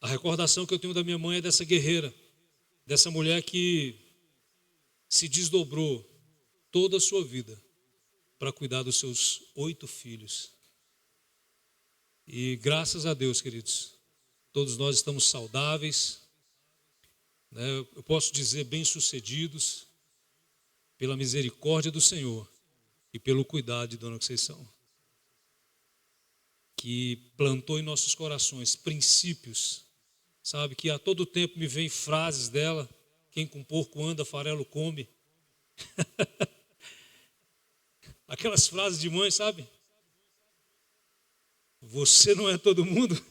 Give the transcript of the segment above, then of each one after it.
A recordação que eu tenho da minha mãe é dessa guerreira, dessa mulher que se desdobrou toda a sua vida para cuidar dos seus 8 filhos. E graças a Deus, queridos, todos nós estamos saudáveis, né? Eu posso dizer bem-sucedidos pela misericórdia do Senhor e pelo cuidado de Dona Conceição, que plantou em nossos corações princípios, sabe, que a todo tempo me vem frases dela: quem com porco anda, farelo come. Aquelas frases de mãe, sabe? Você não é todo mundo.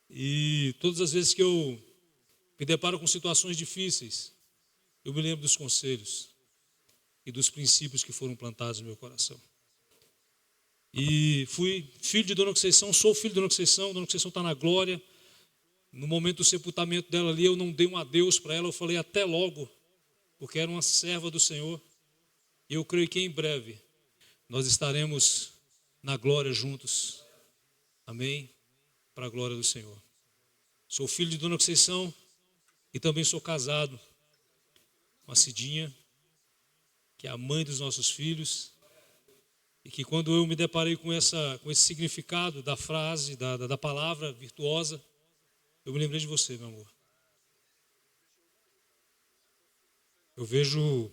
E todas as vezes que eu me deparo com situações difíceis, eu me lembro dos conselhos e dos princípios que foram plantados no meu coração. E fui filho de Dona Conceição, sou filho de Dona Conceição está na glória. No momento do sepultamento dela ali, eu não dei um adeus para ela, eu falei até logo, porque era uma serva do Senhor. E eu creio que em breve nós estaremos na glória juntos. Amém? Para a glória do Senhor. Sou filho de Dona Conceição e também sou casado com a Cidinha, que é a mãe dos nossos filhos. E que quando eu me deparei com esse significado da frase, da palavra virtuosa, eu me lembrei de você, meu amor. Eu vejo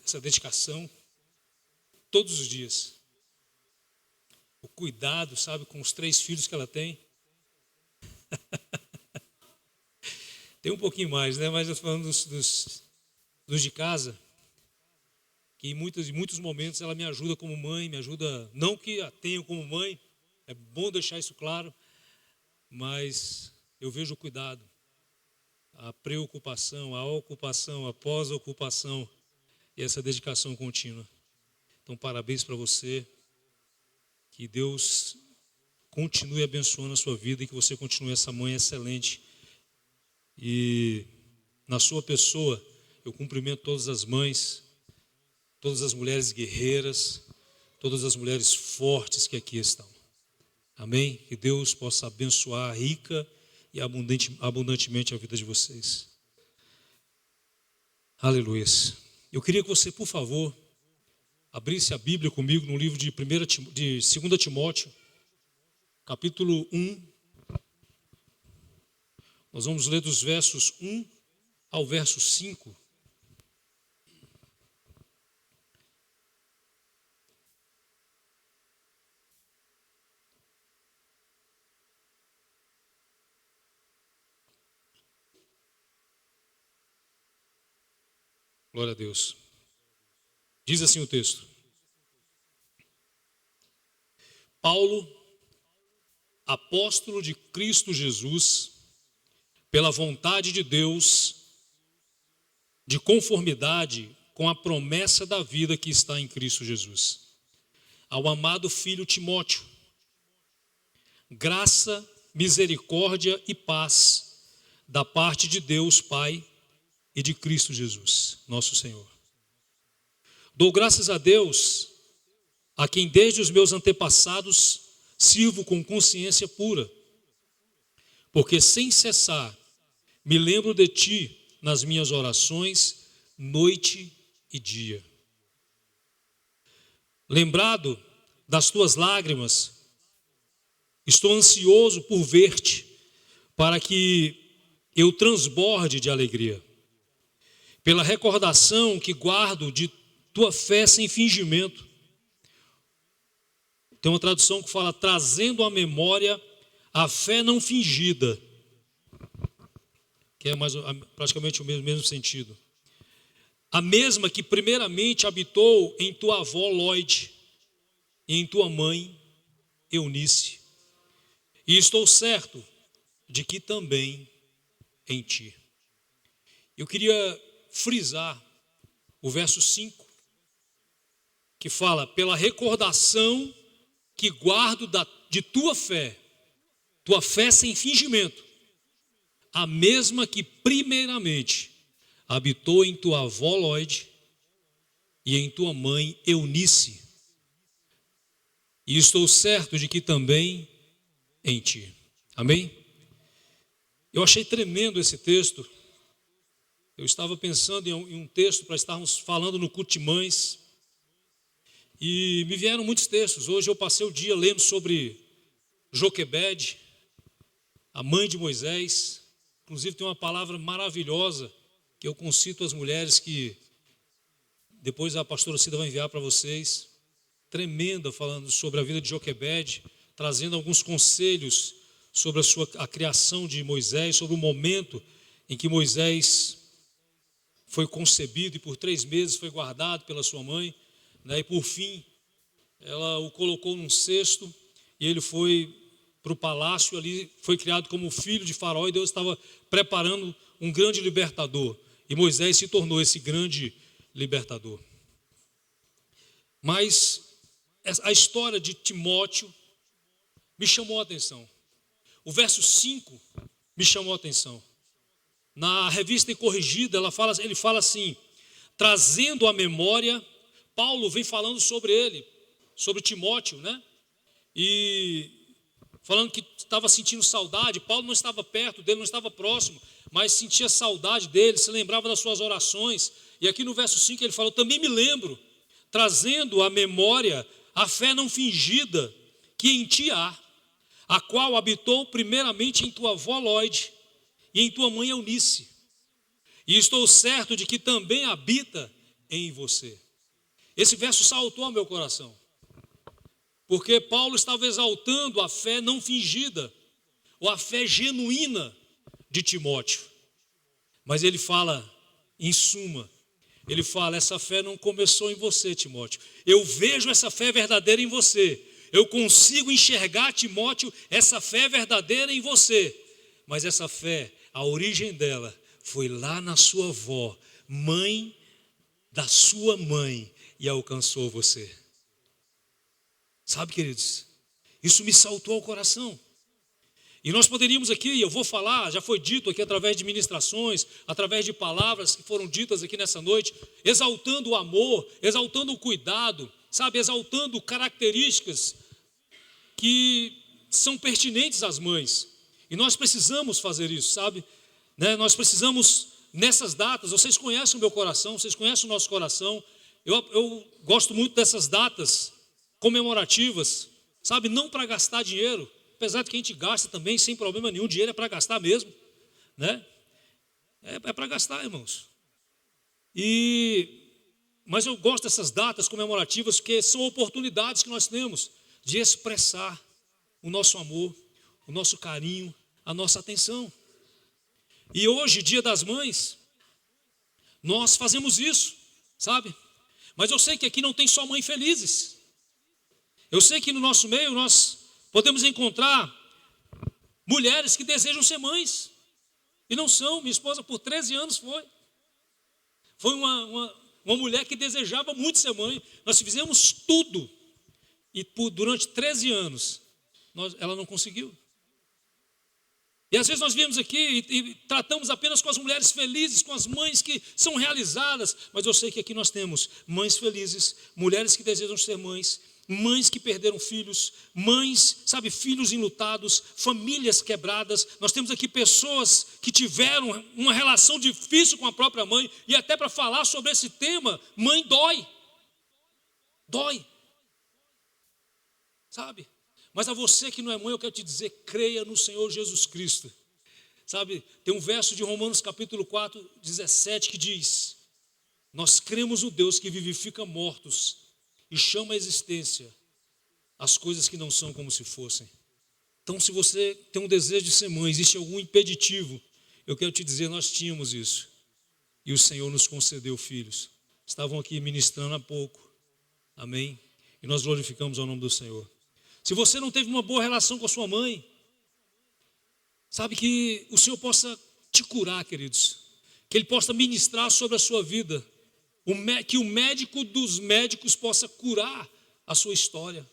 essa dedicação todos os dias. O cuidado, sabe, com os 3 filhos que ela tem. Tem um pouquinho mais, né? Mas eu estou falando dos de casa, que em muitos momentos ela me ajuda como mãe, me ajuda, não que a tenha como mãe, é bom deixar isso claro, mas eu vejo o cuidado, a preocupação, a ocupação, a pós-ocupação e essa dedicação contínua. Então, parabéns para você, que Deus continue abençoando a sua vida e que você continue essa mãe excelente. E na sua pessoa, eu cumprimento todas as mães, todas as mulheres guerreiras, todas as mulheres fortes que aqui estão. Amém? Que Deus possa abençoar rica e abundantemente a vida de vocês. Aleluia. Eu queria que você, por favor, abrisse a Bíblia comigo no livro de 2 Timóteo, capítulo 1. Nós vamos ler dos versos 1 ao verso 5. Glória a Deus. Diz assim o texto: Paulo, apóstolo de Cristo Jesus, pela vontade de Deus, de conformidade com a promessa da vida que está em Cristo Jesus, ao amado filho Timóteo, graça, misericórdia e paz da parte de Deus Pai e de Cristo Jesus, nosso Senhor. Dou graças a Deus, a quem desde os meus antepassados sirvo com consciência pura, porque sem cessar me lembro de ti nas minhas orações, noite e dia. Lembrado das tuas lágrimas, estou ansioso por ver-te, para que eu transborde de alegria. Pela recordação que guardo de tua fé sem fingimento. Tem uma tradução que fala, trazendo à memória a fé não fingida, que é praticamente o mesmo sentido. A mesma que primeiramente habitou em tua avó Lloyd e em tua mãe Eunice. E estou certo de que também em ti. Eu queria frisar o verso 5, que fala, pela recordação que guardo de tua fé sem fingimento, a mesma que primeiramente habitou em tua avó Lóide e em tua mãe Eunice, e estou certo de que também em ti. Amém? Eu achei tremendo esse texto. Eu estava pensando em um texto para estarmos falando no culto de mães, e me vieram muitos textos. Hoje eu passei o dia lendo sobre Joquebede, a mãe de Moisés. Inclusive tem uma palavra maravilhosa que eu concito às mulheres, que depois a pastora Cida vai enviar para vocês, tremenda, falando sobre a vida de Joquebede, trazendo alguns conselhos sobre a criação de Moisés, sobre o momento em que Moisés foi concebido e por 3 meses foi guardado pela sua mãe, né? E por fim ela o colocou num cesto e ele foi para o palácio. Ali foi criado como filho de Faraó, e Deus estava preparando um grande libertador, e Moisés se tornou esse grande libertador. Mas a história de Timóteo me chamou a atenção. O verso 5 me chamou a atenção. Na Revista e Corrigida, ele fala assim: trazendo à memória. Paulo vem falando sobre ele, sobre Timóteo, né? E falando que estava sentindo saudade. Paulo não estava perto dele, não estava próximo, mas sentia saudade dele, se lembrava das suas orações. E aqui no verso 5 ele falou: também me lembro, trazendo à memória a fé não fingida que em ti há, a qual habitou primeiramente em tua avó Lóide e em tua mãe Eunice, e estou certo de que também habita em você. Esse verso saltou ao meu coração, porque Paulo estava exaltando a fé não fingida, ou a fé genuína de Timóteo. Mas ele fala, em suma, ele fala: essa fé não começou em você, Timóteo. Eu vejo essa fé verdadeira em você. Eu consigo enxergar, Timóteo, essa fé verdadeira em você. Mas essa fé, a origem dela foi lá na sua avó, mãe da sua mãe, e alcançou você. Sabe, queridos, isso me saltou ao coração. E nós poderíamos aqui, eu vou falar, já foi dito aqui através de ministrações, através de palavras que foram ditas aqui nessa noite, exaltando o amor, exaltando o cuidado, sabe, exaltando características que são pertinentes às mães. E nós precisamos fazer isso, sabe? Né? Nós precisamos, nessas datas, vocês conhecem o meu coração, vocês conhecem o nosso coração. Eu gosto muito dessas datas comemorativas, sabe? Não para gastar dinheiro, apesar de que a gente gasta também sem problema nenhum. Dinheiro é para gastar mesmo, né? É para gastar, irmãos. Mas eu gosto dessas datas comemorativas, porque são oportunidades que nós temos de expressar o nosso amor, o nosso carinho, a nossa atenção. E hoje, Dia das Mães, nós fazemos isso, sabe? Mas eu sei que aqui não tem só mães felizes. Eu sei que no nosso meio nós podemos encontrar mulheres que desejam ser mães e não são. Minha esposa por 13 anos foi uma mulher que desejava muito ser mãe. Nós fizemos tudo e durante 13 anos ela não conseguiu. E às vezes nós viemos aqui e tratamos apenas com as mulheres felizes, com as mães que são realizadas. Mas eu sei que aqui nós temos mães felizes, mulheres que desejam ser mães, mães que perderam filhos, mães, sabe, filhos enlutados, famílias quebradas. Nós temos aqui pessoas que tiveram uma relação difícil com a própria mãe. E até para falar sobre esse tema, mãe dói. Dói. Sabe? Mas a você que não é mãe, eu quero te dizer: creia no Senhor Jesus Cristo. Sabe, tem um verso de Romanos capítulo 4, 17 que diz: nós cremos no Deus que vivifica mortos e chama à existência as coisas que não são como se fossem. Então, se você tem um desejo de ser mãe, existe algum impeditivo, eu quero te dizer: nós tínhamos isso. E o Senhor nos concedeu filhos. Estavam aqui ministrando há pouco. Amém? E nós glorificamos ao nome do Senhor. Se você não teve uma boa relação com a sua mãe, sabe, que o Senhor possa te curar, queridos. Que Ele possa ministrar sobre a sua vida. Que o médico dos médicos possa curar a sua história,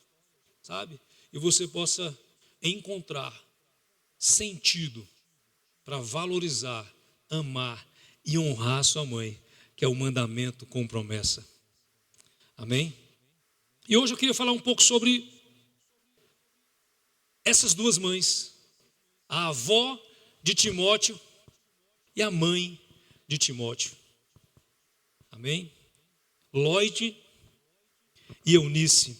sabe? E você possa encontrar sentido para valorizar, amar e honrar sua mãe, que é o mandamento com promessa. Amém? E hoje eu queria falar um pouco sobre essas duas mães, a avó de Timóteo e a mãe de Timóteo. Amém? Lóide e Eunice.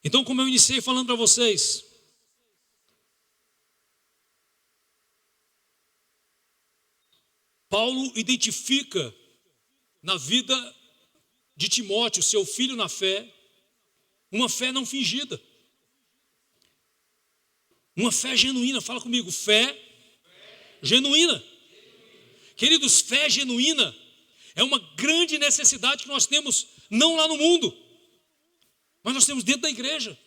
Então, como eu iniciei falando para vocês, Paulo identifica na vida de Timóteo, seu filho na fé, uma fé não fingida. Uma fé genuína. Fala comigo, fé genuína. Queridos, fé genuína é uma grande necessidade que nós temos, não lá no mundo, mas nós temos dentro da igreja.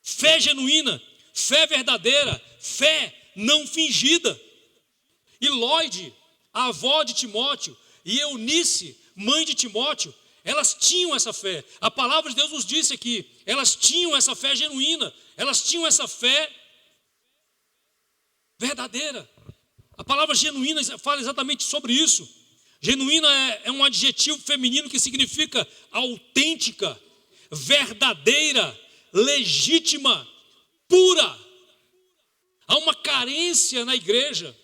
Fé genuína, fé verdadeira, fé não fingida. E Lóide, a avó de Timóteo, e Eunice, mãe de Timóteo, elas tinham essa fé. A palavra de Deus nos disse aqui, elas tinham essa fé genuína, elas tinham essa fé verdadeira. A palavra genuína fala exatamente sobre isso. Genuína é um adjetivo feminino que significa autêntica, verdadeira, legítima, pura. Há uma carência na igreja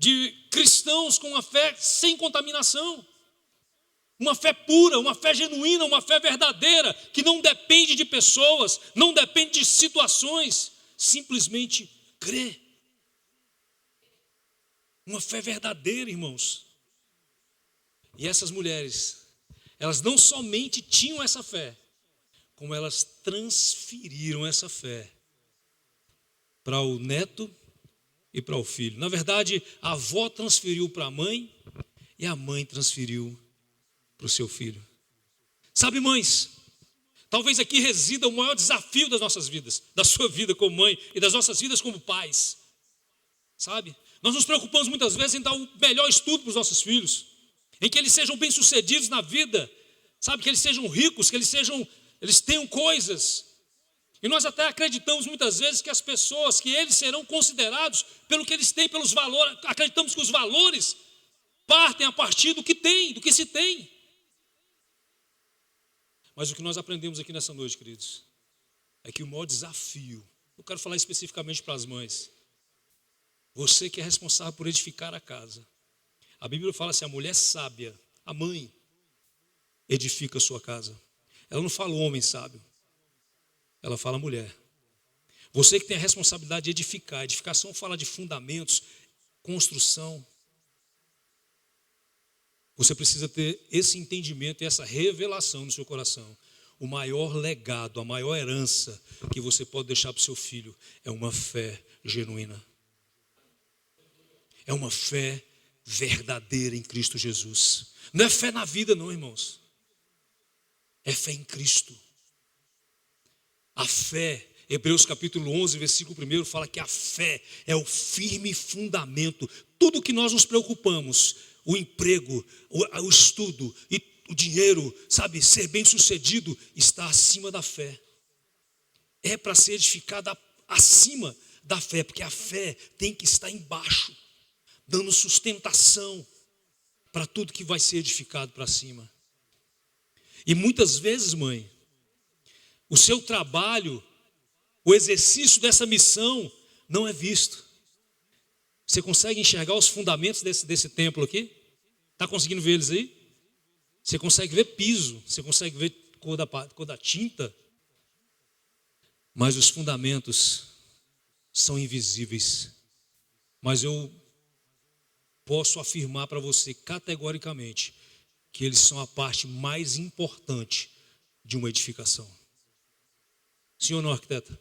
de cristãos com uma fé sem contaminação. Uma fé pura, uma fé genuína, uma fé verdadeira, que não depende de pessoas, não depende de situações, simplesmente crê. Uma fé verdadeira, irmãos. E essas mulheres, elas não somente tinham essa fé, como elas transferiram essa fé para o neto e para o filho. Na verdade, a avó transferiu para a mãe e a mãe transferiu para o seu filho. Sabe, mães, talvez aqui resida o maior desafio das nossas vidas, da sua vida como mãe e das nossas vidas como pais. Sabe? Nós nos preocupamos muitas vezes em dar o melhor estudo para os nossos filhos, em que eles sejam bem-sucedidos na vida, sabe? Que eles sejam ricos, que eles tenham coisas. E nós até acreditamos muitas vezes que as pessoas, que eles serão considerados pelo que eles têm, pelos valores. Acreditamos que os valores partem a partir do que tem, do que se tem. Mas o que nós aprendemos aqui nessa noite, queridos, é que o maior desafio, eu quero falar especificamente para as mães, você que é responsável por edificar a casa. A Bíblia fala assim, a mulher sábia, a mãe, edifica a sua casa. Ela não fala o homem sábio, ela fala a mulher. Você que tem a responsabilidade de edificar, edificação fala de fundamentos, construção. Você precisa ter esse entendimento e essa revelação no seu coração. O maior legado, a maior herança que você pode deixar para o seu filho é uma fé genuína. É uma fé verdadeira em Cristo Jesus. Não é fé na vida não, irmãos. É fé em Cristo. A fé, Hebreus capítulo 11, versículo 1, fala que a fé é o firme fundamento. Tudo que nós nos preocupamos, o emprego, o estudo e o dinheiro, sabe, ser bem sucedido, está acima da fé. É para ser edificada acima da fé, porque a fé tem que estar embaixo, dando sustentação para tudo que vai ser edificado para cima. E muitas vezes, mãe, o seu trabalho, o exercício dessa missão não é visto. Você consegue enxergar os fundamentos desse templo aqui? Está conseguindo ver eles aí? Você consegue ver piso, você consegue ver cor da tinta, mas os fundamentos são invisíveis. Mas eu posso afirmar para você categoricamente que eles são a parte mais importante de uma edificação. Sim ou não, arquiteta?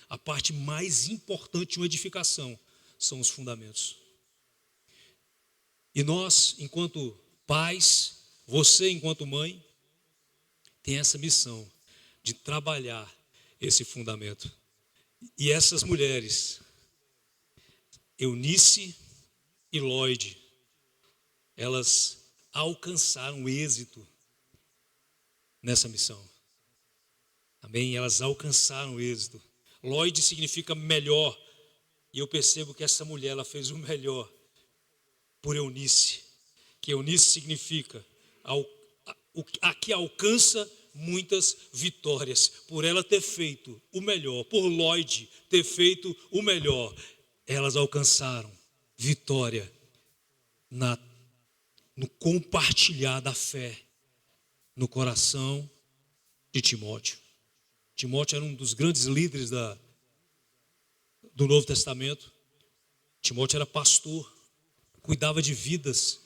A parte mais importante de uma edificação são os fundamentos. E nós, enquanto pais, você enquanto mãe, tem essa missão de trabalhar esse fundamento. E essas mulheres, Eunice e Lóide, elas alcançaram êxito nessa missão. Amém? Elas alcançaram êxito. Lloyd significa melhor. E eu percebo que essa mulher, ela fez o melhor por Eunice. Que Eunice significa a que alcança muitas vitórias. Por ela ter feito o melhor, por Lloyd ter feito o melhor, elas alcançaram vitória no compartilhar da fé no coração de Timóteo. Timóteo era um dos grandes líderes do Novo Testamento. Timóteo era pastor, cuidava de vidas,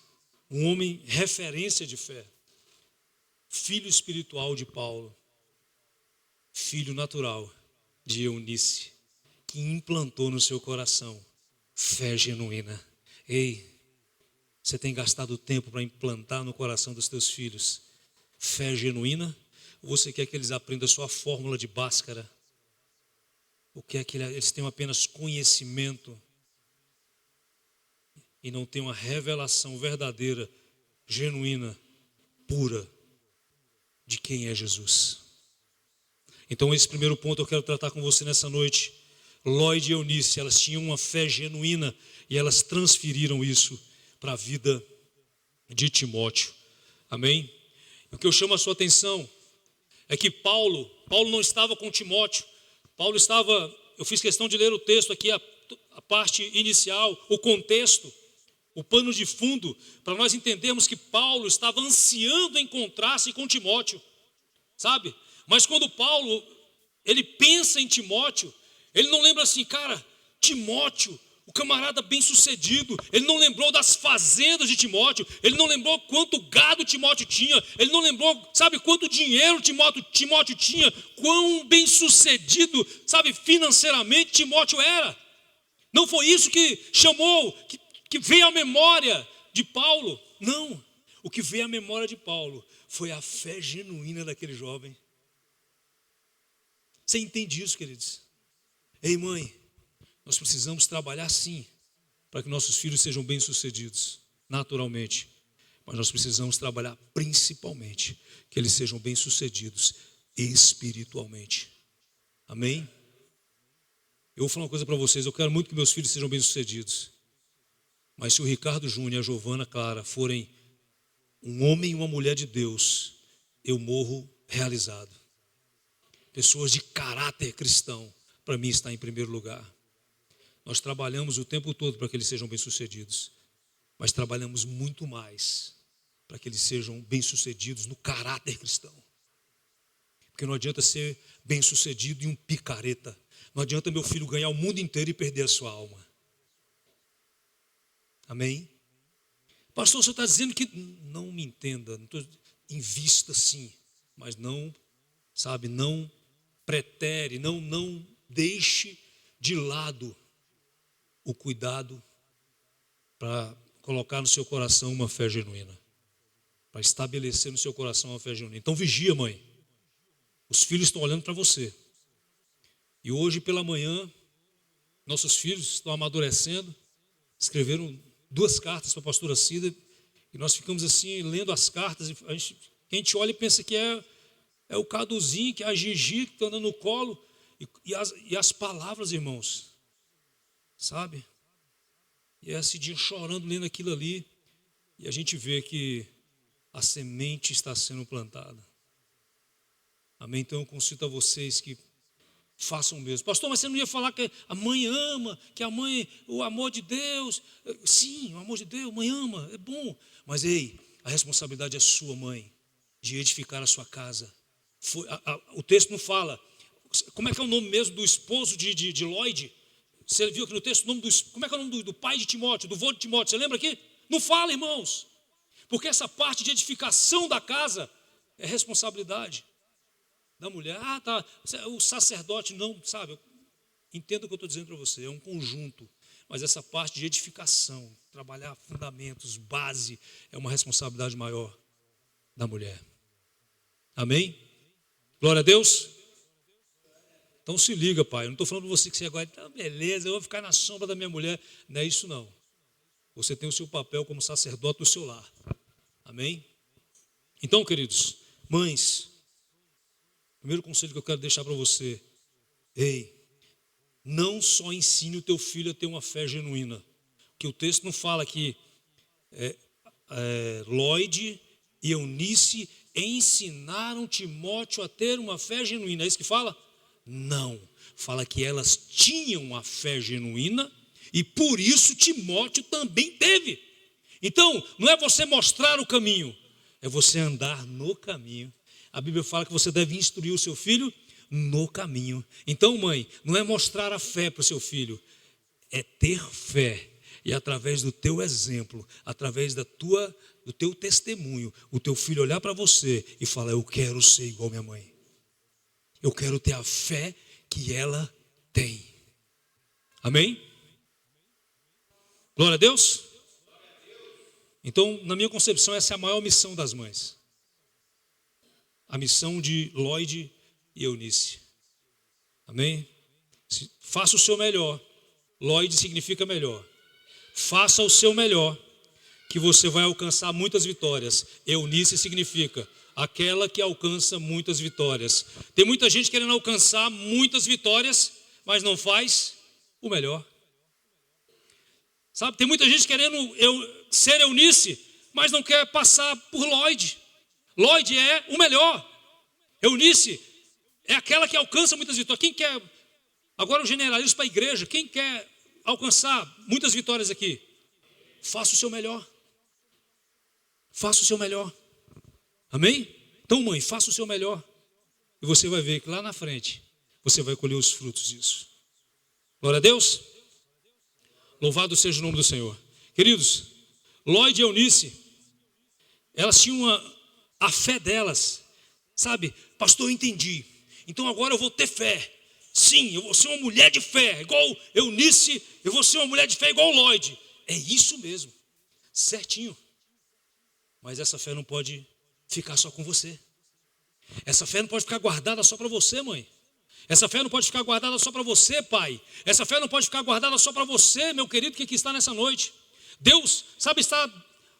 um homem referência de fé, filho espiritual de Paulo, filho natural de Eunice, que implantou no seu coração fé genuína. Ei, você tem gastado tempo para implantar no coração dos teus filhos fé genuína? Ou você quer que eles aprendam a sua fórmula de Bhaskara? Ou quer que eles tenham apenas conhecimento e não tenham a revelação verdadeira, genuína, pura de quem é Jesus? Então esse primeiro ponto eu quero tratar com você nessa noite. Lloyd e Eunice, elas tinham uma fé genuína e elas transferiram isso para a vida de Timóteo. Amém? O que eu chamo a sua atenção é que Paulo não estava com Timóteo. Paulo estava, eu fiz questão de ler o texto aqui, a parte inicial, o contexto, o pano de fundo, para nós entendermos que Paulo estava ansiando encontrar-se com Timóteo, sabe? Mas quando Paulo, ele pensa em Timóteo, ele não lembra assim, cara, Timóteo, o camarada bem sucedido. Ele não lembrou das fazendas de Timóteo, ele não lembrou quanto gado Timóteo tinha, ele não lembrou, sabe, quanto dinheiro Timóteo tinha, quão bem sucedido, sabe, financeiramente Timóteo era. Não foi isso que chamou, que veio à memória de Paulo. Não, o que veio à memória de Paulo foi a fé genuína daquele jovem. Você entende isso, queridos? Ei, mãe, nós precisamos trabalhar sim, para que nossos filhos sejam bem-sucedidos, naturalmente. Mas nós precisamos trabalhar principalmente, que eles sejam bem-sucedidos espiritualmente. Amém? Eu vou falar uma coisa para vocês, eu quero muito que meus filhos sejam bem-sucedidos. Mas se o Ricardo Júnior e a Giovana Clara forem um homem e uma mulher de Deus, eu morro realizado. Pessoas de caráter cristão, para mim está em primeiro lugar. Nós trabalhamos o tempo todo para que eles sejam bem-sucedidos, mas trabalhamos muito mais para que eles sejam bem-sucedidos no caráter cristão. Porque não adianta ser bem-sucedido e um picareta. Não adianta meu filho ganhar o mundo inteiro e perder a sua alma. Amém? Pastor, você está dizendo que não me entenda, invista sim, mas não, sabe, não pretere, não deixe de lado o cuidado para colocar no seu coração uma fé genuína, para estabelecer no seu coração uma fé genuína. Então vigia, mãe, os filhos estão olhando para você, e hoje pela manhã nossos filhos estão amadurecendo, escreveram 2 cartas para a pastora Cida, e nós ficamos assim lendo as cartas, e a gente olha e pensa que é o Caduzinho, que é a Gigi que está andando no colo, e as palavras, irmãos, sabe? E é a Cidinha chorando, lendo aquilo ali, e a gente vê que a semente está sendo plantada. Amém? Então eu concito a vocês que façam o mesmo. Pastor, mas você não ia falar que a mãe ama, que a mãe, o amor de Deus. Sim, o amor de Deus, mãe ama, é bom. Mas ei, a responsabilidade é sua, mãe, de edificar a sua casa. O texto não fala. Como é que é o nome mesmo do esposo de Lloyd? Você viu aqui no texto o nome como é que é o nome do pai de Timóteo, do vô de Timóteo? Você lembra aqui? Não fala, irmãos. Porque essa parte de edificação da casa é responsabilidade da mulher. Ah, tá, o sacerdote não, sabe? Entenda o que eu estou dizendo para você, é um conjunto. Mas essa parte de edificação, trabalhar fundamentos, base, é uma responsabilidade maior da mulher. Amém? Glória a Deus. Então se liga, pai, eu não estou falando para você que você agora, tá, beleza, eu vou ficar na sombra da minha mulher. Não é isso não. Você tem o seu papel como sacerdote do seu lar. Amém? Então, queridos, mães, primeiro conselho que eu quero deixar para você, ei, não só ensine o teu filho a ter uma fé genuína, que o texto não fala que Lloyd e Eunice ensinaram Timóteo a ter uma fé genuína. É isso que fala? Não. Fala que elas tinham a fé genuína e por isso Timóteo também teve. Então, não é você mostrar o caminho, é você andar no caminho. A Bíblia fala que você deve instruir o seu filho no caminho. Então, mãe, não é mostrar a fé para o seu filho, é ter fé. E através do teu exemplo, através do teu testemunho, o teu filho olhar para você e falar: eu quero ser igual minha mãe. Eu quero ter a fé que ela tem. Amém? Glória a Deus? Então, na minha concepção, essa é a maior missão das mães. A missão de Lloyd e Eunice. Amém? Faça o seu melhor. Lloyd significa melhor. Faça o seu melhor, que você vai alcançar muitas vitórias. Eunice significa aquela que alcança muitas vitórias. Tem muita gente querendo alcançar muitas vitórias, mas não faz o melhor. Sabe, tem muita gente querendo ser Eunice, mas não quer passar por Lloyd. Lloyd é o melhor. Eunice é aquela que alcança muitas vitórias. Quem quer, agora eu generalizo para a igreja, quem quer alcançar muitas vitórias aqui? Faça o seu melhor. Faça o seu melhor. Amém? Então, mãe, faça o seu melhor. E você vai ver que lá na frente, você vai colher os frutos disso. Glória a Deus. Louvado seja o nome do Senhor. Queridos, Lloyd e Eunice, elas tinham a fé delas. Sabe, pastor, eu entendi. Então agora eu vou ter fé. Sim, eu vou ser uma mulher de fé, igual Eunice, eu vou ser uma mulher de fé igual Lloyd. É isso mesmo, certinho. Mas essa fé não pode ficar só com você. Essa fé não pode ficar guardada só para você, mãe. Essa fé não pode ficar guardada só para você, pai. Essa fé não pode ficar guardada só para você, meu querido, que aqui está nessa noite. Deus, sabe, está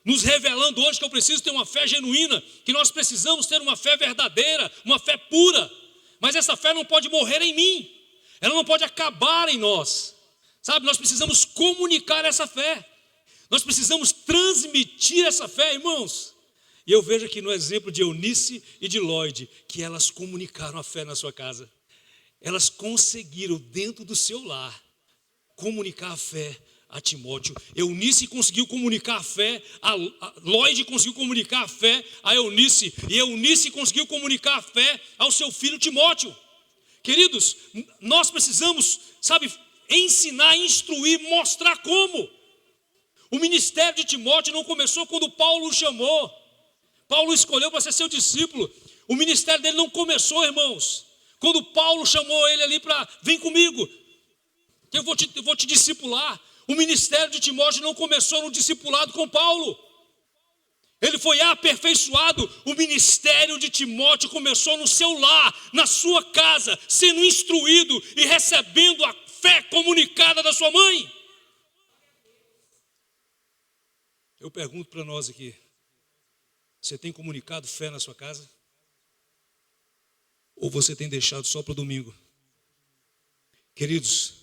nos revelando hoje que eu preciso ter uma fé genuína, que nós precisamos ter uma fé verdadeira, uma fé pura. Mas essa fé não pode morrer em mim, ela não pode acabar em nós. Sabe, nós precisamos comunicar essa fé, nós precisamos transmitir essa fé, irmãos. E eu vejo aqui no exemplo de Eunice e de Lloyd, que elas comunicaram a fé na sua casa. Elas conseguiram, dentro do seu lar, comunicar a fé a Timóteo. Eunice conseguiu comunicar a fé, a Lloyd conseguiu comunicar a fé a Eunice, e Eunice conseguiu comunicar a fé ao seu filho Timóteo. Queridos, nós precisamos, sabe, ensinar, instruir, mostrar como. O ministério de Timóteo não começou quando Paulo o chamou. Paulo escolheu para ser seu discípulo. O ministério dele não começou, irmãos, quando Paulo chamou ele ali para: vem comigo, que eu vou te discipular. O ministério de Timóteo não começou no discipulado com Paulo. Ele foi aperfeiçoado. O ministério de Timóteo começou no seu lar, na sua casa, sendo instruído e recebendo a fé comunicada da sua mãe. Eu pergunto para nós aqui: você tem comunicado fé na sua casa? Ou você tem deixado só para o domingo? Queridos,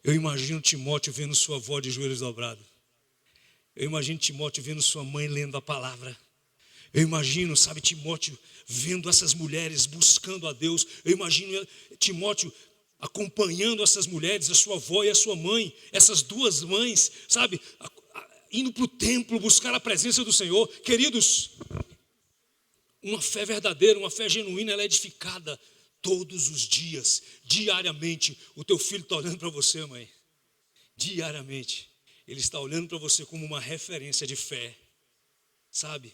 eu imagino Timóteo vendo sua avó de joelhos dobrados. Eu imagino Timóteo vendo sua mãe lendo a palavra. Eu imagino, sabe, Timóteo vendo essas mulheres buscando a Deus. Eu imagino Timóteo acompanhando essas mulheres, a sua avó e a sua mãe, essas duas mães, sabe, indo para o templo buscar a presença do Senhor. Queridos, uma fé verdadeira, uma fé genuína, ela é edificada todos os dias, diariamente. O teu filho está olhando para você, mãe. Diariamente. Ele está olhando para você como uma referência de fé. Sabe?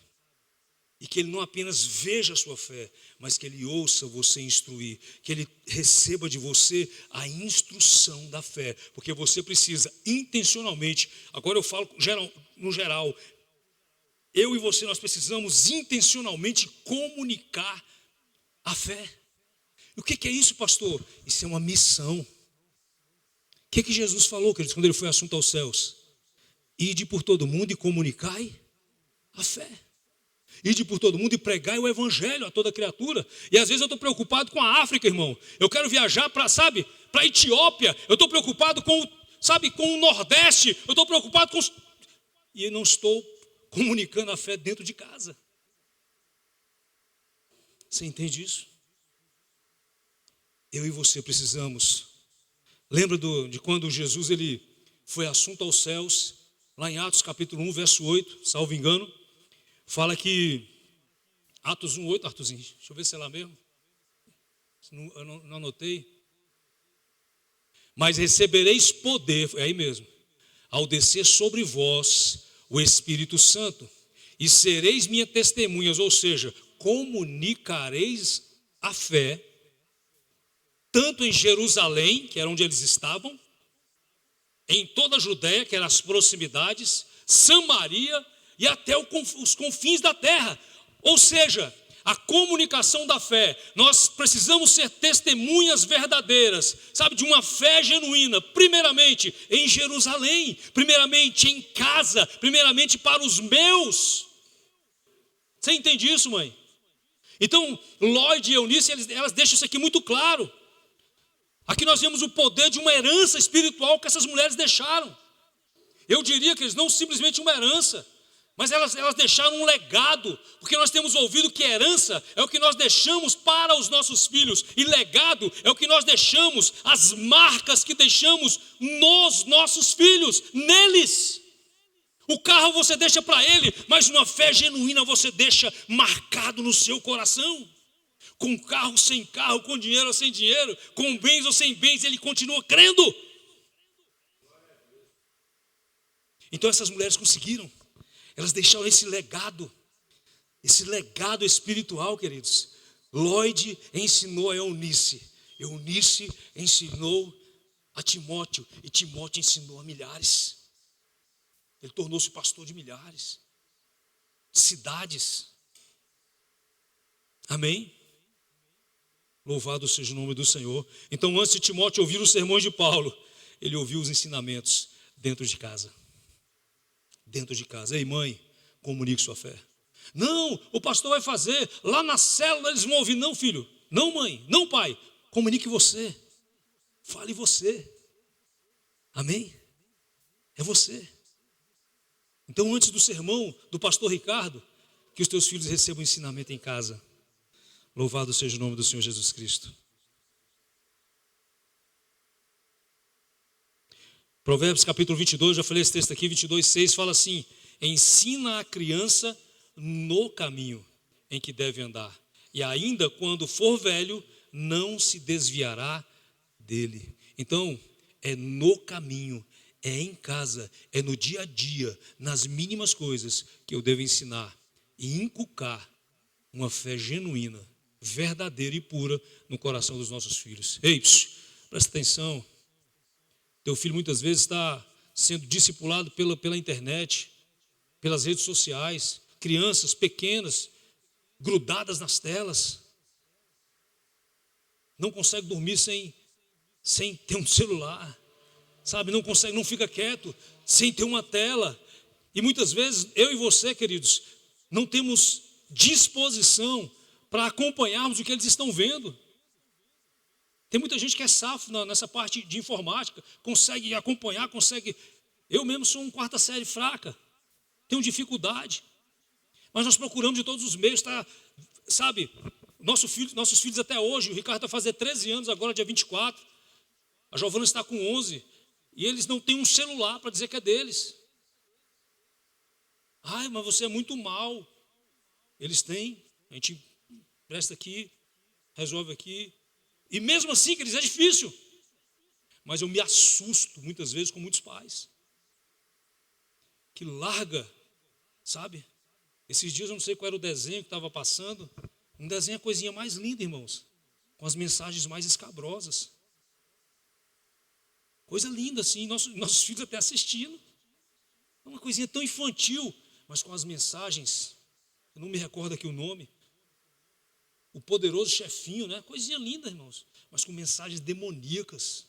E que ele não apenas veja a sua fé, mas que ele ouça você instruir. Que ele receba de você a instrução da fé. Porque você precisa intencionalmente, agora eu falo no geral, eu e você, nós precisamos intencionalmente comunicar a fé. E o que é isso, pastor? Isso é uma missão. O que Jesus falou, queridos, quando ele foi assunto aos céus? Ide por todo mundo e comunicai a fé. Ide por todo mundo e pregai o evangelho a toda criatura. E às vezes eu estou preocupado com a África, irmão. Eu quero viajar para a Etiópia. Eu estou preocupado com o Nordeste. Eu estou preocupado com e eu não estou comunicando a fé dentro de casa. Você entende isso? Eu e você precisamos. Lembra de quando Jesus ele foi assunto aos céus, lá em Atos capítulo 1, verso 8, salvo engano, fala que, Atos 1, 8, Arthurzinho, deixa eu ver se é lá mesmo, eu não anotei, mas recebereis poder, é aí mesmo, ao descer sobre vós o Espírito Santo, e sereis minhas testemunhas, ou seja, comunicareis a fé, tanto em Jerusalém, que era onde eles estavam, em toda a Judéia, que eram as proximidades, Samaria e até os confins da terra. Ou seja, a comunicação da fé. Nós precisamos ser testemunhas verdadeiras, de uma fé genuína, primeiramente em Jerusalém, primeiramente em casa, primeiramente para os meus. Você entende isso, mãe? Então, Lloyd e Eunice, elas deixam isso aqui muito claro. Aqui nós vemos o poder de uma herança espiritual que essas mulheres deixaram. Eu diria que eles não simplesmente uma herança, mas elas deixaram um legado, porque nós temos ouvido que herança é o que nós deixamos para os nossos filhos, e legado é o que nós deixamos, as marcas que deixamos nos nossos filhos, neles. O carro você deixa para ele, mas uma fé genuína você deixa marcado no seu coração. Com carro, sem carro, com dinheiro ou sem dinheiro, com bens ou sem bens, ele continua crendo. Então essas mulheres conseguiram. Elas deixaram esse legado espiritual, queridos. Lloyd ensinou a Eunice. Eunice ensinou a Timóteo. E Timóteo ensinou a milhares. Ele tornou-se pastor de milhares. De cidades. Amém? Louvado seja o nome do Senhor. Então, antes de Timóteo ouvir os sermões de Paulo, ele ouviu os ensinamentos dentro de casa. Dentro de casa. Ei, mãe, comunique sua fé. Não, o pastor vai fazer. Lá na célula eles vão ouvir. Não, filho. Não, mãe. Não, pai. Comunique você. Fale você. Amém? É você. Então, antes do sermão do pastor Ricardo, que os teus filhos recebam ensinamento em casa. Louvado seja o nome do Senhor Jesus Cristo. Provérbios capítulo 22, já falei esse texto aqui, 22:6, fala assim: ensina a criança no caminho em que deve andar, e ainda quando for velho, não se desviará dele. Então, é no caminho, é em casa, é no dia a dia, nas mínimas coisas que eu devo ensinar e inculcar uma fé genuína, verdadeira e pura no coração dos nossos filhos. Ei, presta atenção. Teu filho muitas vezes está sendo discipulado pela internet, pelas redes sociais, crianças pequenas, grudadas nas telas. Não consegue dormir sem ter um celular, não consegue, não fica quieto sem ter uma tela. E muitas vezes eu e você, queridos, não temos disposição para acompanharmos o que eles estão vendo. Tem muita gente que é safo nessa parte de informática, consegue acompanhar, consegue. Eu mesmo sou um quarta série fraca, tenho dificuldade, mas nós procuramos de todos os meios, nossos filhos até hoje, o Ricardo vai fazer 13 anos agora, dia 24, a Giovana está com 11, e eles não têm um celular para dizer que é deles. Ai, mas você é muito mal. Eles têm, a gente presta aqui, resolve aqui. E mesmo assim, queridos, é difícil. Mas eu me assusto muitas vezes com muitos pais. Que larga, Esses dias eu não sei qual era o desenho que estava passando. Um desenho é a coisinha mais linda, irmãos. Com as mensagens mais escabrosas. Coisa linda assim, nossos filhos até assistindo. É uma coisinha tão infantil, mas com as mensagens, eu não me recordo aqui o nome. O poderoso chefinho, né? Coisinha linda, irmãos, mas com mensagens demoníacas.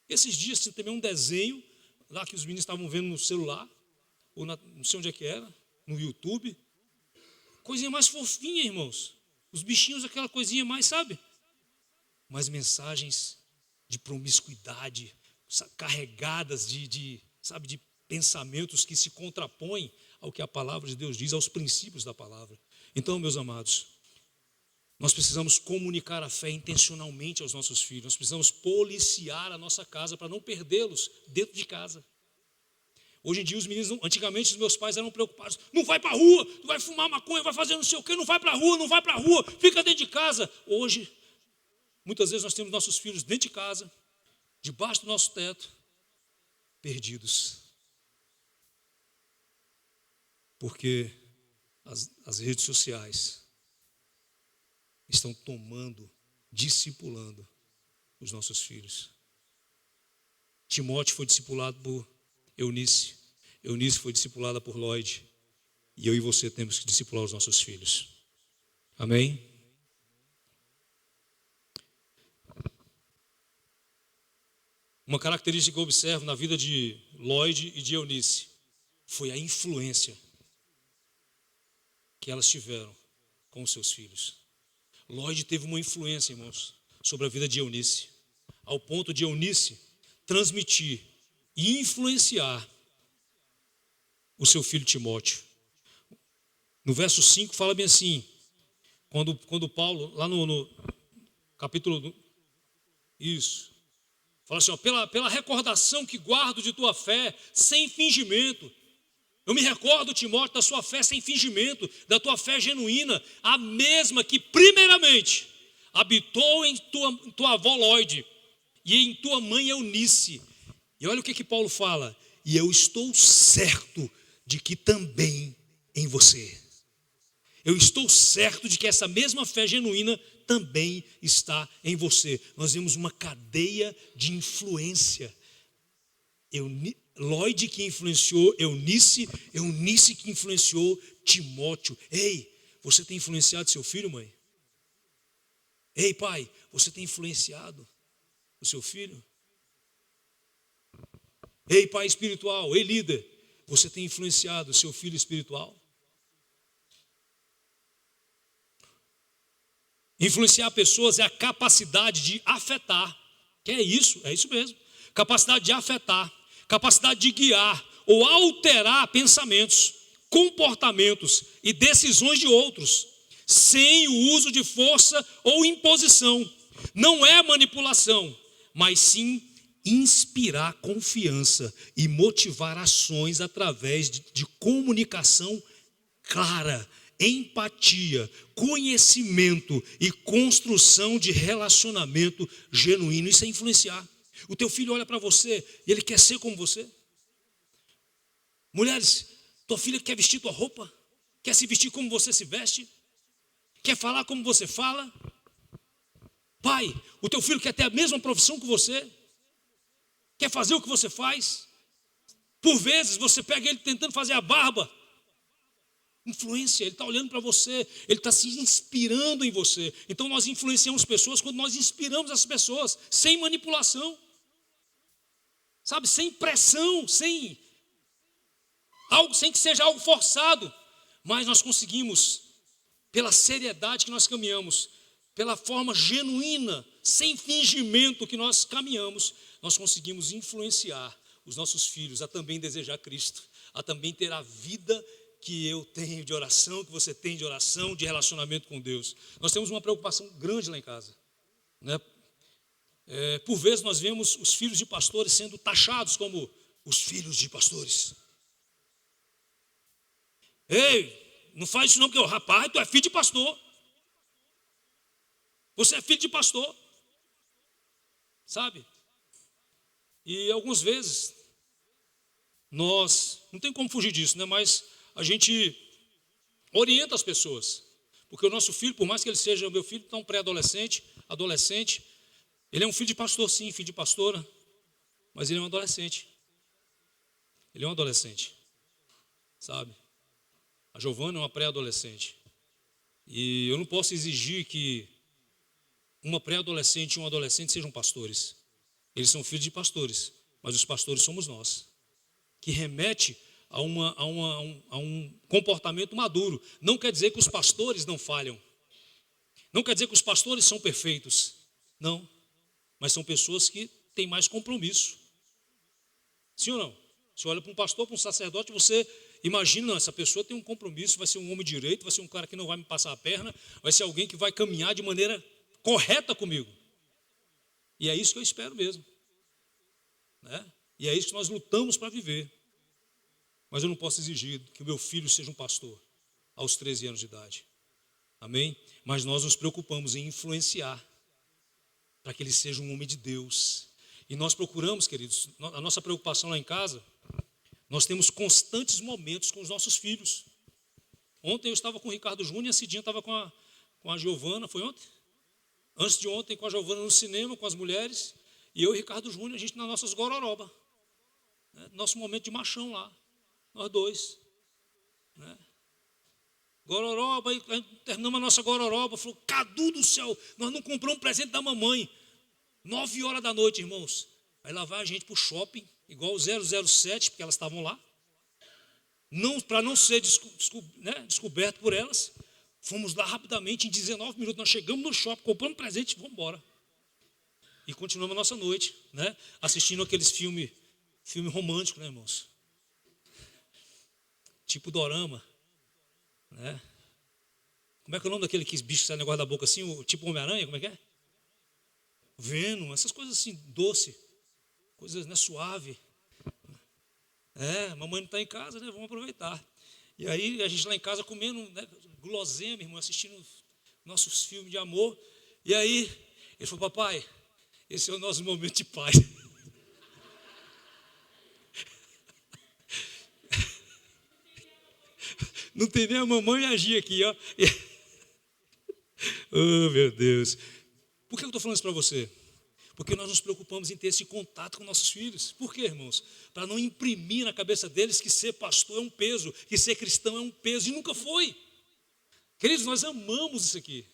Esses dias tinha também um desenho lá que os meninos estavam vendo no celular, ou não sei onde é que era, no YouTube. coisinha mais fofinha, irmãos. Os bichinhos, aquela coisinha mais, sabe? Mas mensagens de promiscuidade, carregadas de pensamentos que se contrapõem ao que a palavra de Deus diz, aos princípios da palavra. Então, meus amados, nós precisamos comunicar a fé intencionalmente aos nossos filhos. Nós precisamos policiar a nossa casa para não perdê-los dentro de casa. Hoje em dia os meninos, antigamente os meus pais eram preocupados. Não vai para a rua, tu vai fumar maconha, vai fazer não sei o quê, não vai para a rua, não vai para a rua, fica dentro de casa. Hoje, muitas vezes nós temos nossos filhos dentro de casa, debaixo do nosso teto, perdidos. Porque as redes sociais estão tomando, discipulando os nossos filhos. Timóteo foi discipulado por Eunice. Eunice foi discipulada por Lloyd. E eu e você temos que discipular os nossos filhos. Amém? Uma característica que eu observo na vida de Lloyd e de Eunice foi a influência que elas tiveram com os seus filhos. Lloyd teve uma influência, irmãos, sobre a vida de Eunice, ao ponto de Eunice transmitir e influenciar o seu filho Timóteo. No verso 5 fala bem assim, quando Paulo, lá no capítulo, isso, fala assim, ó, pela recordação que guardo de tua fé, sem fingimento. Eu me recordo, Timóteo, da sua fé sem fingimento, da tua fé genuína, a mesma que primeiramente habitou em tua avó Lloyd e em tua mãe Eunice. E olha o que Paulo fala, e eu estou certo de que também em você. Eu estou certo de que essa mesma fé genuína também está em você. Nós vemos uma cadeia de influência. Lloyd que influenciou Eunice, Eunice que influenciou Timóteo. Ei, você tem influenciado seu filho, mãe? Ei, pai, você tem influenciado o seu filho? Ei, pai espiritual, ei, líder, você tem influenciado o seu filho espiritual? Influenciar pessoas é a capacidade de afetar. Que é isso mesmo. Capacidade de afetar, capacidade de guiar ou alterar pensamentos, comportamentos e decisões de outros, sem o uso de força ou imposição. Não é manipulação, mas sim inspirar confiança e motivar ações através de comunicação clara, empatia, conhecimento e construção de relacionamento genuíno. Isso é influenciar. O teu filho olha para você e ele quer ser como você. Mulheres, tua filha quer vestir tua roupa, quer se vestir como você se veste, quer falar como você fala. Pai, o teu filho quer ter a mesma profissão que você, quer fazer o que você faz. Por vezes você pega ele tentando fazer a barba. Influência, ele está olhando para você, ele está se inspirando em você. Então nós influenciamos pessoas quando nós inspiramos as pessoas, sem manipulação, sabe, sem pressão, sem que seja algo forçado. Mas nós conseguimos, pela seriedade que nós caminhamos, pela forma genuína, sem fingimento que nós caminhamos, nós conseguimos influenciar os nossos filhos a também desejar Cristo, a também ter a vida que eu tenho de oração, que você tem de oração, de relacionamento com Deus. Nós temos uma preocupação grande lá em casa, né? Por vezes nós vemos os filhos de pastores sendo taxados como os filhos de pastores. Ei, não faz isso não, porque rapaz, tu é filho de pastor. Você é filho de pastor, sabe? E algumas vezes nós, não tem como fugir disso, né? Mas a gente orienta as pessoas, porque o nosso filho, por mais que ele seja, o meu filho está um pré-adolescente, adolescente, ele é um filho de pastor sim, filho de pastora, mas ele é um adolescente. Ele é um adolescente, sabe? A Giovana é uma pré-adolescente. E eu não posso exigir que uma pré-adolescente e um adolescente sejam pastores. Eles são filhos de pastores, mas os pastores somos nós, que remete a um comportamento maduro. Não quer dizer que os pastores não falham. Não quer dizer que os pastores são perfeitos. Não. Mas são pessoas que têm mais compromisso. Sim ou não? Você olha para um pastor, para um sacerdote, você imagina, não, essa pessoa tem um compromisso, vai ser um homem direito, vai ser um cara que não vai me passar a perna, vai ser alguém que vai caminhar de maneira correta comigo. E é isso que eu espero mesmo. Né? E é isso que nós lutamos para viver. Mas eu não posso exigir que o meu filho seja um pastor aos 13 anos de idade. Amém? Mas nós nos preocupamos em influenciar para que ele seja um homem de Deus. E nós procuramos, queridos, a nossa preocupação lá em casa, nós temos constantes momentos com os nossos filhos. Ontem eu estava com o Ricardo Júnior e a Cidinha estava com a Giovana, foi ontem? Antes de ontem, com a Giovana no cinema, com as mulheres, e eu e o Ricardo Júnior, a gente nas nossas gororoba. Né? Nosso momento de machão lá, nós dois. Né? Gororoba, e terminamos a nossa gororoba, falou, Cadu do céu, nós não compramos um presente da mamãe. 9 horas da noite, irmãos. Aí lá vai a gente para o shopping, igual o 007, porque elas estavam lá. Para não ser descoberto por elas, fomos lá rapidamente, em 19 minutos, nós chegamos no shopping, compramos presente e vamos embora. E continuamos a nossa noite, né? Assistindo aqueles filme romântico, né, irmãos? Tipo dorama, né? Como é que é o nome daquele que bicho que sai negócio da boca assim, tipo Homem-Aranha, como é que é? Venom, essas coisas assim, doce, coisas, né, suave. Mamãe não está em casa, né? Vamos aproveitar. E aí a gente lá em casa comendo, né, guloseima, irmão, assistindo nossos filmes de amor. E aí ele falou, papai, esse é o nosso momento de paz. Não tem nem a mamãe agir aqui, ó. Oh, meu Deus. Por que eu estou falando isso para você? Porque nós nos preocupamos em ter esse contato com nossos filhos. Por quê, irmãos? Para não imprimir na cabeça deles que ser pastor é um peso, que ser cristão é um peso, e nunca foi. Queridos, nós amamos isso aqui.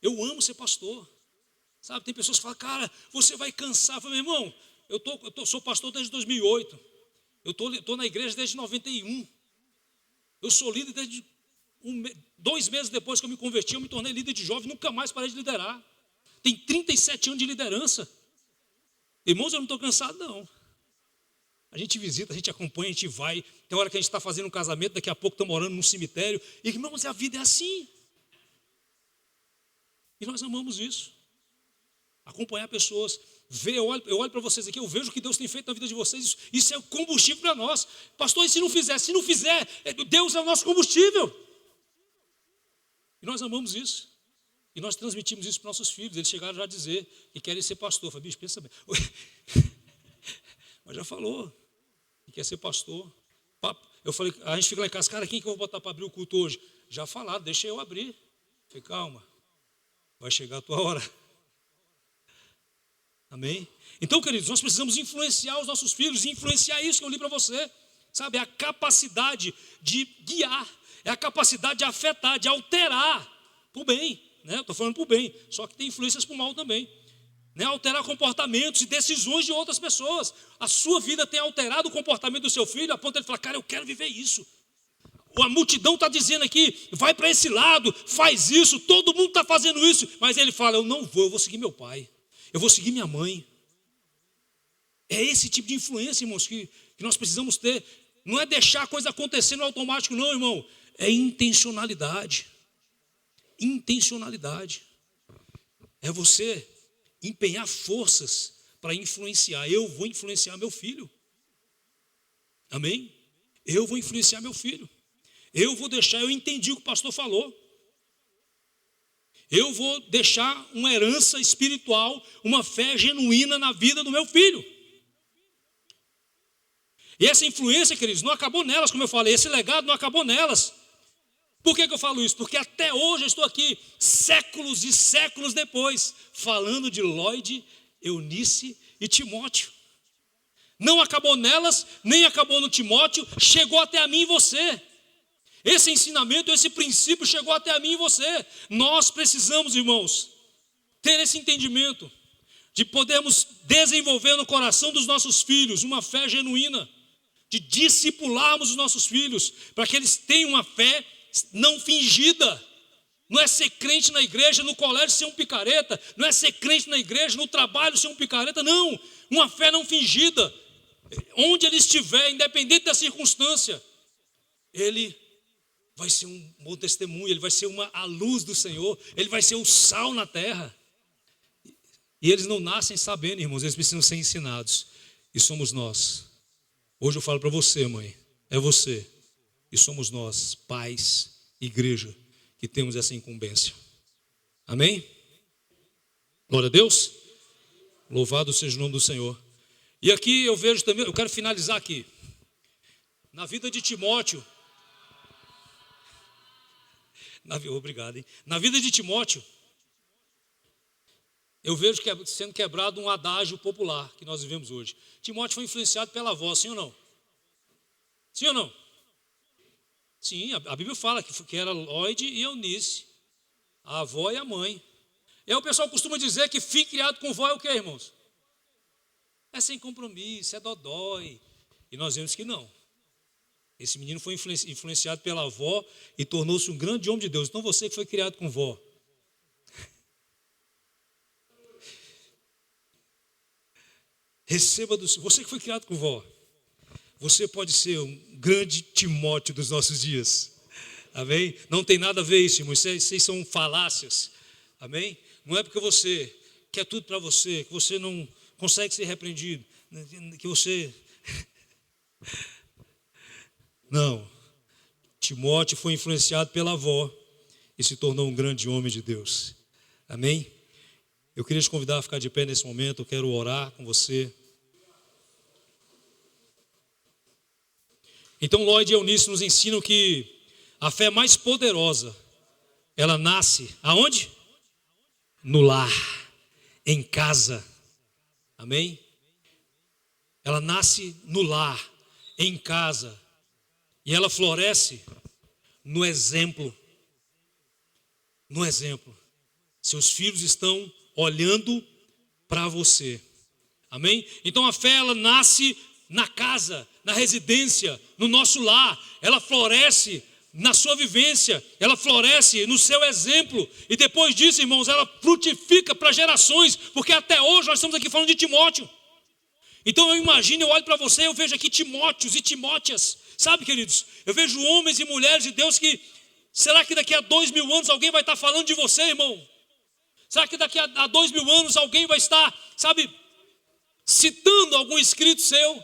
Eu amo ser pastor. Sabe, tem pessoas que falam, cara, você vai cansar. Eu falo, meu irmão, sou pastor desde 2008. Eu estou na igreja desde 91. Eu sou líder desde 2 meses depois que eu me converti, eu me tornei líder de jovem, nunca mais parei de liderar. Tem 37 anos de liderança. Irmãos, eu não estou cansado, não. A gente visita, a gente acompanha, a gente vai. Tem hora que a gente está fazendo um casamento, daqui a pouco estamos morando num cemitério. E, irmãos, a vida é assim. E nós amamos isso. Acompanhar pessoas. Eu olho para vocês aqui, eu vejo o que Deus tem feito na vida de vocês. Isso é o combustível para nós. Pastor, e se não fizer? Se não fizer, Deus é o nosso combustível. E nós amamos isso. E nós transmitimos isso para nossos filhos. Eles chegaram já a dizer que querem ser pastor. Eu falei, bicho, pensa bem. Mas já falou que quer ser pastor. Eu falei, a gente fica lá em casa, cara, quem que eu vou botar para abrir o culto hoje? Já falaram, deixa eu abrir. Eu falei, calma, vai chegar a tua hora. Amém? Então, queridos, nós precisamos influenciar os nossos filhos, e influenciar isso que eu li para você. Sabe, é a capacidade de guiar, é a capacidade de afetar, de alterar para o bem. Né? Estou falando para o bem, só que tem influências para o mal também. Né? Alterar comportamentos e decisões de outras pessoas. A sua vida tem alterado o comportamento do seu filho, a ponto de ele falar, cara, eu quero viver isso. A multidão está dizendo aqui, vai para esse lado, faz isso, todo mundo está fazendo isso. Mas ele fala, eu não vou, eu vou seguir meu pai, eu vou seguir minha mãe. É esse tipo de influência, irmãos, que nós precisamos ter. Não é deixar a coisa acontecer no automático, não, irmão. É intencionalidade. Intencionalidade. É você empenhar forças para influenciar. Eu vou influenciar meu filho. Amém? Eu vou influenciar meu filho. Eu vou deixar, eu entendi o que o pastor falou. Eu vou deixar uma herança espiritual, uma fé genuína na vida do meu filho. E essa influência, queridos, não acabou nelas, como eu falei. Esse legado não acabou nelas. Por que eu falo isso? Porque até hoje eu estou aqui, séculos e séculos depois, falando de Lloyd, Eunice e Timóteo. Não acabou nelas, nem acabou no Timóteo, chegou até a mim e você. Esse ensinamento, esse princípio chegou até a mim e você. Nós precisamos, irmãos, ter esse entendimento de podermos desenvolver no coração dos nossos filhos uma fé genuína. de discipularmos os nossos filhos, para que eles tenham uma fé não fingida. Não é ser crente na igreja, no colégio ser um picareta, não é ser crente na igreja, no trabalho ser um picareta, não. Uma fé não fingida. Onde ele estiver, independente da circunstância, ele vai ser um bom testemunho, ele vai ser a luz do Senhor, ele vai ser o sal na terra. E eles não nascem sabendo, irmãos, eles precisam ser ensinados. E somos nós. Hoje eu falo para você, mãe, é você. E somos nós, pais, igreja, que temos essa incumbência. Amém? Glória a Deus. Louvado seja o nome do Senhor. E aqui eu vejo também, eu quero finalizar aqui. Na vida de Timóteo, obrigado, hein? Na vida de Timóteo, eu vejo sendo quebrado um adágio popular que nós vivemos hoje. Timóteo foi influenciado pela avó, sim ou não? Sim ou não? Sim, a Bíblia fala que era Lloyd e Eunice, a avó e a mãe. E aí o pessoal costuma dizer que filho criado com vó é o quê, irmãos? É sem compromisso, é dodói. E nós vemos que não. Esse menino foi influenciado pela avó e tornou-se um grande homem de Deus. Então você que foi criado com vó. Receba do Senhor. Você que foi criado com vó. Você pode ser um grande Timóteo dos nossos dias. Amém? Não tem nada a ver isso, irmãos. Vocês são falácias. Amém? Não é porque você quer tudo para você, que você não consegue ser repreendido, que você... Não. Timóteo foi influenciado pela avó e se tornou um grande homem de Deus. Amém? Eu queria te convidar a ficar de pé nesse momento. Eu quero orar com você. Então Lloyd e Eunice nos ensinam que a fé mais poderosa, ela nasce aonde? No lar, em casa. Amém? Ela nasce no lar, em casa. E ela floresce no exemplo. No exemplo. Seus filhos estão olhando para você. Amém? Então a fé, ela nasce na casa, na residência, no nosso lar. Ela floresce na sua vivência, ela floresce no seu exemplo. E depois disso, irmãos, ela frutifica para gerações, porque até hoje nós estamos aqui falando de Timóteo. Então eu imagino, eu olho para você, eu vejo aqui Timóteos e Timóteas. Sabe, queridos, eu vejo homens e mulheres de Deus que, será que daqui a 2000 anos alguém vai estar falando de você, irmão? Será que daqui a 2000 anos alguém vai estar, sabe, citando algum escrito seu?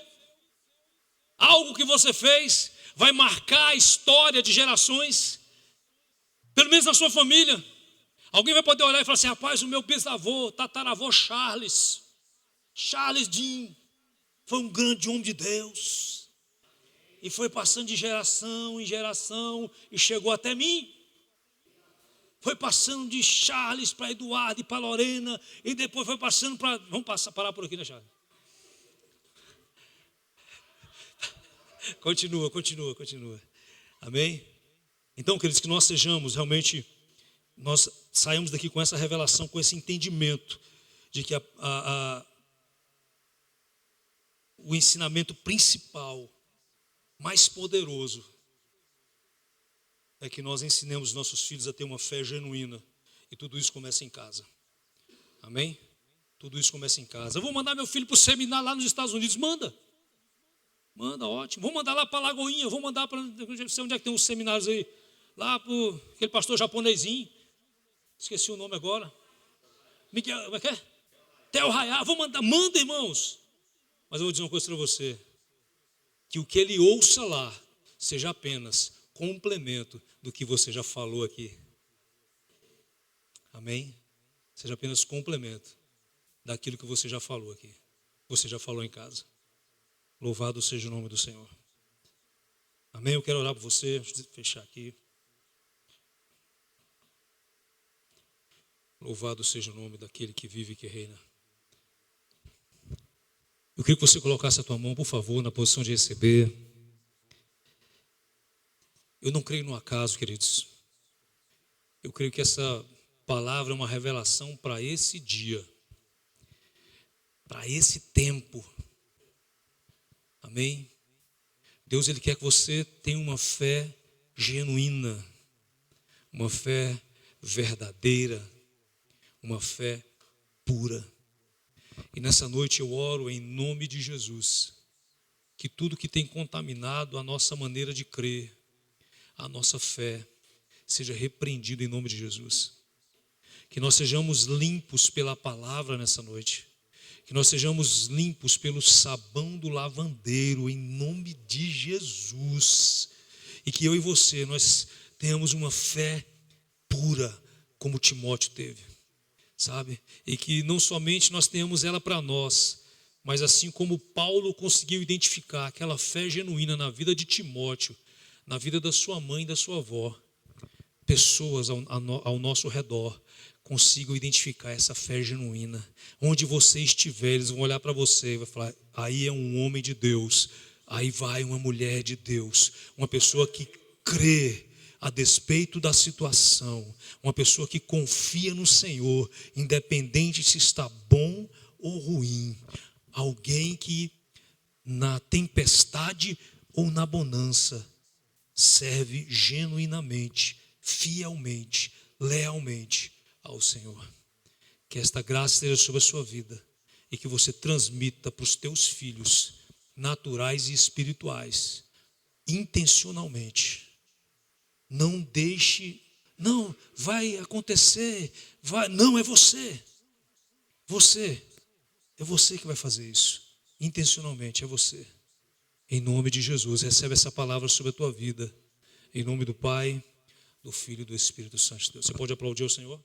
Algo que você fez vai marcar a história de gerações, pelo menos na sua família. Alguém vai poder olhar e falar assim: rapaz, o meu bisavô, tataravô Charles Dean, foi um grande homem de Deus, e foi passando de geração em geração, e chegou até mim. Foi passando de Charles para Eduardo e para Lorena, e depois foi passando para... parar por aqui, né, Charles? Continua. Amém? Então, queridos, que nós sejamos realmente, nós saímos daqui com essa revelação, com esse entendimento de que o ensinamento principal, mais poderoso, é que nós ensinemos nossos filhos a ter uma fé genuína. E tudo isso começa em casa. Amém? Tudo isso começa em casa. Eu vou mandar meu filho para o seminário lá nos Estados Unidos. Manda, ótimo. Vou mandar lá para Lagoinha. Vou mandar para... Não sei onde é que tem uns seminários aí. Lá para aquele pastor japonesinho. Esqueci o nome agora. Miguel, como é que é? Theo Hayá. Vou mandar. Manda, irmãos. Mas eu vou dizer uma coisa para você. Que o que ele ouça lá seja apenas complemento do que você já falou aqui. Amém? Seja apenas complemento daquilo que você já falou aqui. Você já falou em casa. Louvado seja o nome do Senhor. Amém? Eu quero orar por você. Deixa eu fechar aqui. Louvado seja o nome daquele que vive e que reina. Eu queria que você colocasse a tua mão, por favor, na posição de receber. Eu não creio no acaso, queridos. Eu creio que essa palavra é uma revelação para esse dia, para esse tempo. Amém? Deus, Ele quer que você tenha uma fé genuína, uma fé verdadeira, uma fé pura. E nessa noite eu oro em nome de Jesus, que tudo que tem contaminado a nossa maneira de crer, a nossa fé, seja repreendido em nome de Jesus. Que nós sejamos limpos pela palavra nessa noite. Que nós sejamos limpos pelo sabão do lavandeiro, em nome de Jesus. E que eu e você, nós tenhamos uma fé pura, como Timóteo teve, sabe? E que não somente nós tenhamos ela para nós, mas assim como Paulo conseguiu identificar aquela fé genuína na vida de Timóteo, na vida da sua mãe e da sua avó, pessoas ao nosso redor consigam identificar essa fé genuína. Onde você estiver, eles vão olhar para você e vão falar: aí é um homem de Deus, aí vai uma mulher de Deus, uma pessoa que crê a despeito da situação, uma pessoa que confia no Senhor, independente se está bom ou ruim. Alguém que na tempestade ou na bonança serve genuinamente, fielmente, lealmente ao Senhor. Que esta graça esteja sobre a sua vida e que você transmita para os teus filhos, naturais e espirituais, intencionalmente. Não deixe, não, vai acontecer, vai, não, é você. É você que vai fazer isso, intencionalmente, é você. Em nome de Jesus, recebe essa palavra sobre a tua vida. Em nome do Pai, do Filho e do Espírito Santo de Deus. Você pode aplaudir o Senhor?